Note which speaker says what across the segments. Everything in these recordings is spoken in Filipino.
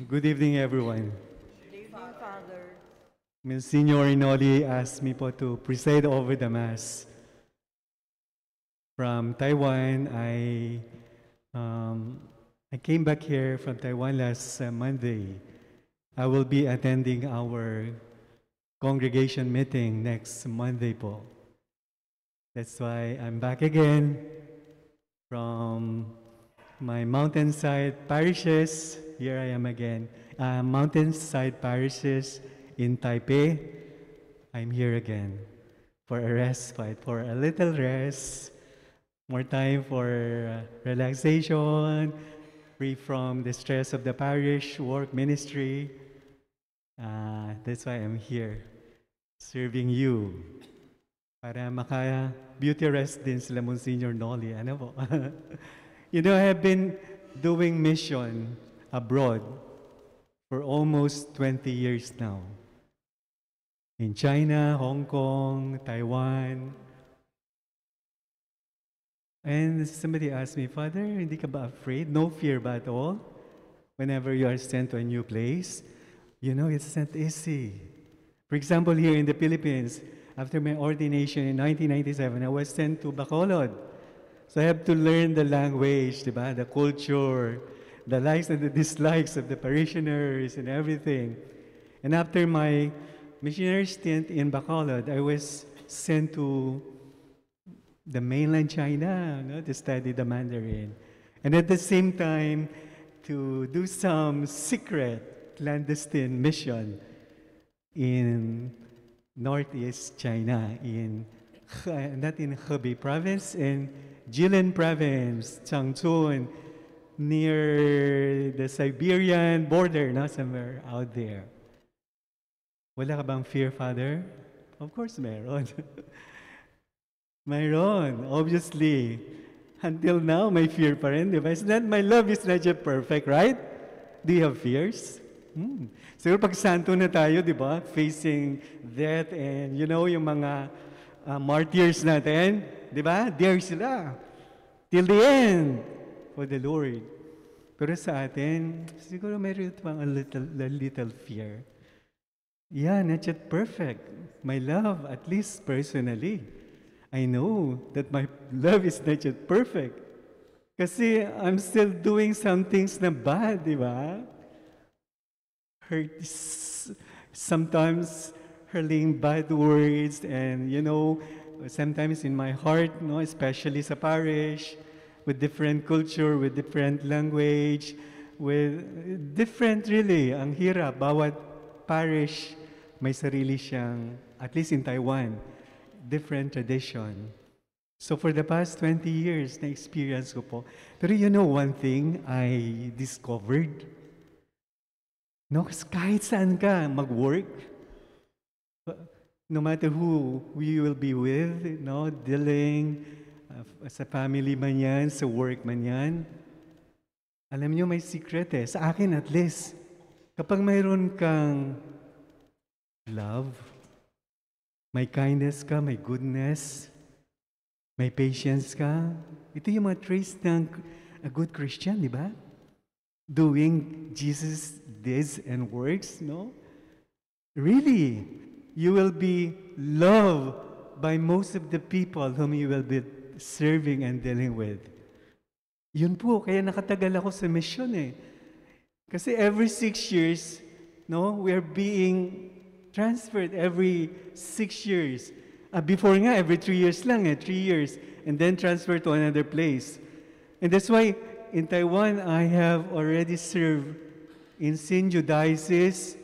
Speaker 1: Good evening, everyone.
Speaker 2: Good evening, Father.
Speaker 1: Monsignor Inoli asked me po to preside over the Mass. From Taiwan, I came back here from Taiwan last Monday. I will be attending our congregation meeting next Monday po. That's why I'm back again from my mountainside parishes. Here I am again. Mountainside parishes in Taipei. I'm here again for a respite, for a little rest, more time for relaxation, free from the stress of the parish, work, ministry. That's why I'm here, serving you. Para maka-beauty rest din sila Monsignor Noli. Ano po? You know, I have been doing mission abroad for almost 20 years now. In China, Hong Kong, Taiwan. And somebody asked me, Father, hindi ka ba afraid? No fear ba at all? Whenever you are sent to a new place? You know, it's not easy. For example, here in the Philippines, after my ordination in 1997, I was sent to Bacolod. So I have to learn the language, diba? The culture, the likes and the dislikes of the parishioners and everything. And after my missionary stint in Bacolod, I was sent to the mainland China, to study the Mandarin. And at the same time, to do some secret clandestine mission in Northeast China, not in Hebei province, in Jilin province, Changchun, near the Siberian border, somewhere out there. Wala ka bang fear, Father? Of course, meron. Mayroon, obviously. Until now, may fear pa rin, di ba? My love is not yet perfect, right? Do you have fears? Siguro pag santo na tayo, di ba? Facing death and, yung mga martyrs natin, di ba? There sila. Till the end for the Lord. Pero sa atin, siguro mayroon pang a little fear. Yeah, not yet perfect. My love, at least personally, I know that my love is not yet perfect. Kasi I'm still doing some things na bad, di ba? Sometimes hurling bad words and, sometimes in my heart, especially sa parish, with different culture, with different language, with different really, ang hirap. Bawat parish may sarili siyang, at least in Taiwan, different tradition. So for the past 20 years, na-experience ko po. Pero one thing I discovered, kahit saan ka mag-work, no matter who you will be with, dealing sa family man yan, sa work man yan, alam niyo may secret sa akin at least, kapag mayroon kang love, may kindness ka, may goodness, may patience ka, ito yung mga traits ng a good Christian, di ba? Doing Jesus' deeds and works, Really, you will be loved by most of the people whom you will be serving and dealing with. Yun po, kaya nakatagal ako sa mission Kasi every 6 years, we are being transferred every 6 years. Before nga, every 3 years lang 3 years. And then transferred to another place. And that's why in Taiwan, I have already served in Hsinchu Diocese,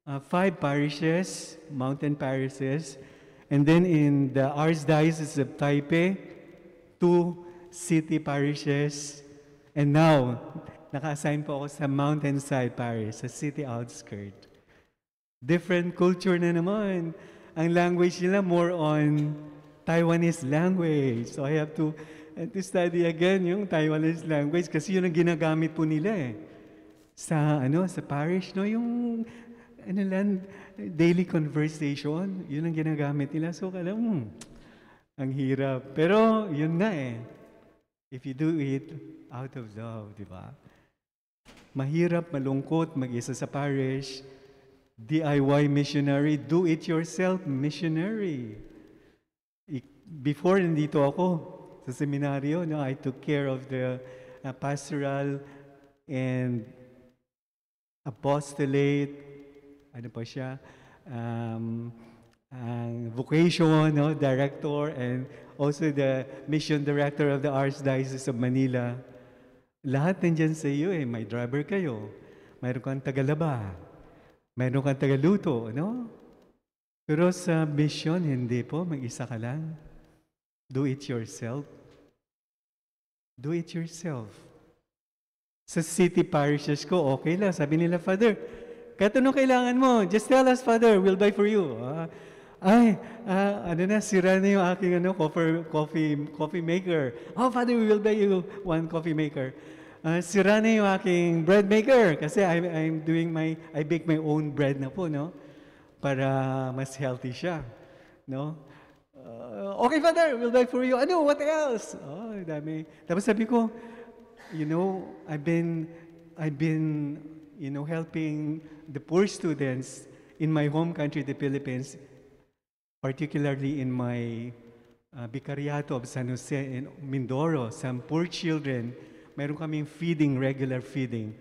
Speaker 1: 5 parishes, mountain parishes, and then in the Archdiocese of Taipei, 2 city parishes, and now, naka-assign po ako sa mountainside parish, sa city outskirt. Different culture na naman. Ang language nila more on Taiwanese language. So I have to study again yung Taiwanese language kasi yun ang ginagamit po nila sa parish, yung daily conversation, yun ang ginagamit nila. So ang hirap. Pero yun nga if you do it out of love, di ba? Mahirap, malungkot, mag-isa sa parish. DIY missionary, do-it-yourself missionary. Before, nandito ako sa seminaryo, no, I took care of the pastoral and apostolate, ano pa siya, vocation, no, director, and also the mission director of the Archdiocese of Manila. Lahat nandyan sa iyo eh. May driver kayo, mayroon kang tagalaba, mayroon kang tagaluto, no? Pero sa mission, hindi po, mag-isa ka lang. Do it yourself. Do it yourself. Sa city parishes ko, okay lang. Sabi nila, Father, kahit anong kailangan mo, just tell us, Father, we'll buy for you. Sira na yung aking coffee maker. Oh, Father, we will buy you one coffee maker. Sira na yung aking bread maker kasi I bake my own bread na po, no? Para mas healthy siya, no? Okay, Father, we'll buy for you. Ano, what else? Oh, dami. Tapos sabi ko, I've been helping the poor students in my home country, the Philippines, particularly in my Vicariato of San Jose in Mindoro, some poor children. Mayroon kaming regular feeding.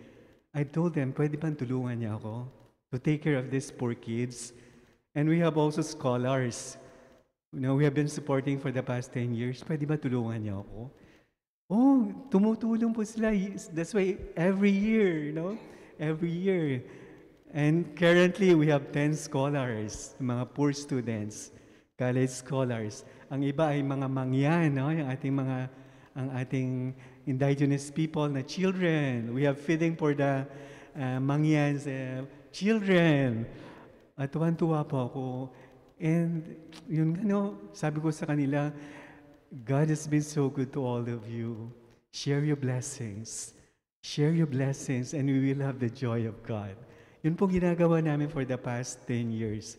Speaker 1: I told them, pwede bang tulungan niya ako to take care of these poor kids? And we have also scholars. We have been supporting for the past 10 years. Pwede ba tulungan niya ako? Oh, tumutulong po sila. That's why every year, every year. And currently, we have 10 scholars, mga poor students, college scholars. Ang iba ay mga mangyan, no? Ang ating indigenous people na children. We have feeding for the mangyan's children. At tuwan-tuwa po ako. And sabi ko sa kanila, God has been so good to all of you. Share your blessings. Share your blessings and we will have the joy of God. Yun po ginagawa namin for the past 10 years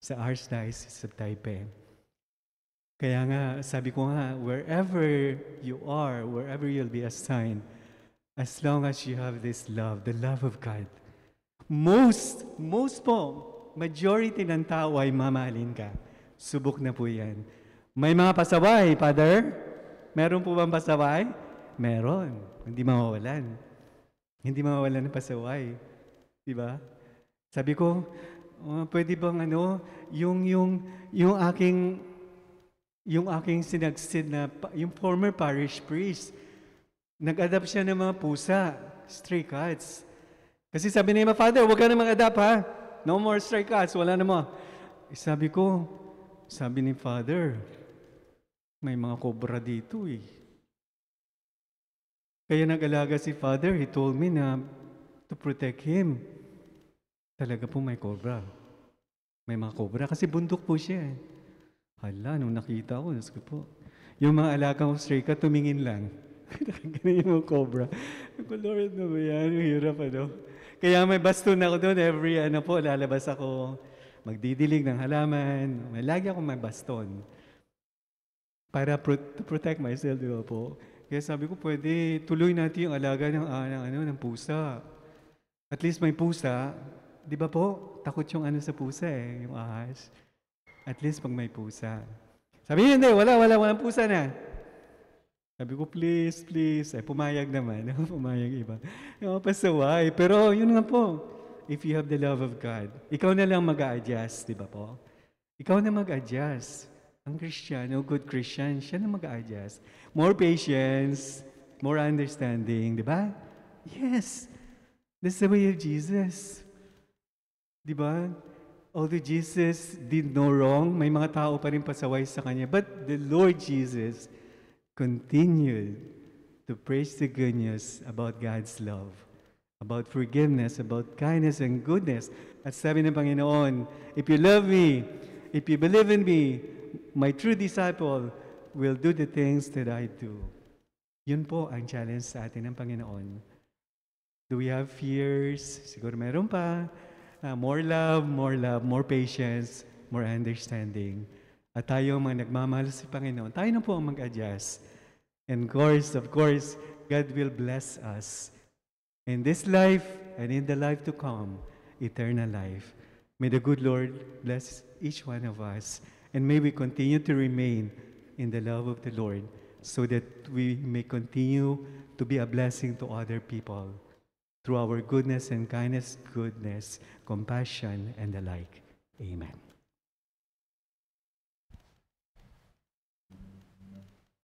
Speaker 1: sa Archdiocese of Taipei. Kaya nga, sabi ko nga, wherever you are, wherever you'll be assigned, as long as you have this love, the love of God, most po, majority ng tao ay mamahalin ka. Subok na po yan. May mga pasaway, Father? Meron po bang pasaway? Meron. Hindi mawawalan. Hindi mawawalan ng pasaway. Diba? Sabi ko, pwede bang yung aking sinagsid na, yung former parish priest, nag-adapt siya ng mga pusa, stray cats. Kasi sabi niya, Father, huwag ka na mag-adapt ha. No more stray cats, wala na mo. Sabi ni Father, may mga cobra dito eh. Kaya nag-alaga si Father, he told me na to protect him. Talaga po may cobra. May mga cobra kasi bundok po siya eh. Hala, nung nakita ko, nasko po. Yung mga alagang stray cat, tumingin lang. Ganyan yung mga cobra. Lord, na ba yan? Hirap, Kaya may baston ako doon. Every, lalabas ako. Magdidilig ng halaman. Lagi ako may baston. Para to protect myself, di ba po? Kaya sabi ko, pwede tuloy natin yung alaga ng pusa. At least may pusa. Di ba po? Takot yung sa pusa eh, yung ahas. At least pag may pusa. Sabi niya, hindi, walang pusa na. Sabi ko, please. Ay, pumayag naman. Pumayag iba. Yung pasaway. Pero yun nga po, if you have the love of God, ikaw na lang mag-a-adjust, di ba po? Ikaw na mag-adjust. Ang Kristiyano, good Christian, siya na mag-a-adjust. More patience, more understanding, di ba? Yes. That's the way of Jesus. Di ba? Although Jesus did no wrong, may mga tao pa rin pasaway sa Kanya. But the Lord Jesus continued to praise the good news about God's love, about forgiveness, about kindness and goodness. At sabi ng Panginoon, if you love me, if you believe in me, my true disciple will do the things that I do. Yun po ang challenge sa atin ng Panginoon. Do we have fears? Siguro meron pa. More love, more patience, more understanding. At tayo mga nagmamahal sa Panginoon, tayo na po ang mag-adjust. And of course, God will bless us in this life and in the life to come, eternal life. May the good Lord bless each one of us, and may we continue to remain in the love of the Lord so that we may continue to be a blessing to other people through our goodness and kindness, goodness, compassion, and the like. Amen.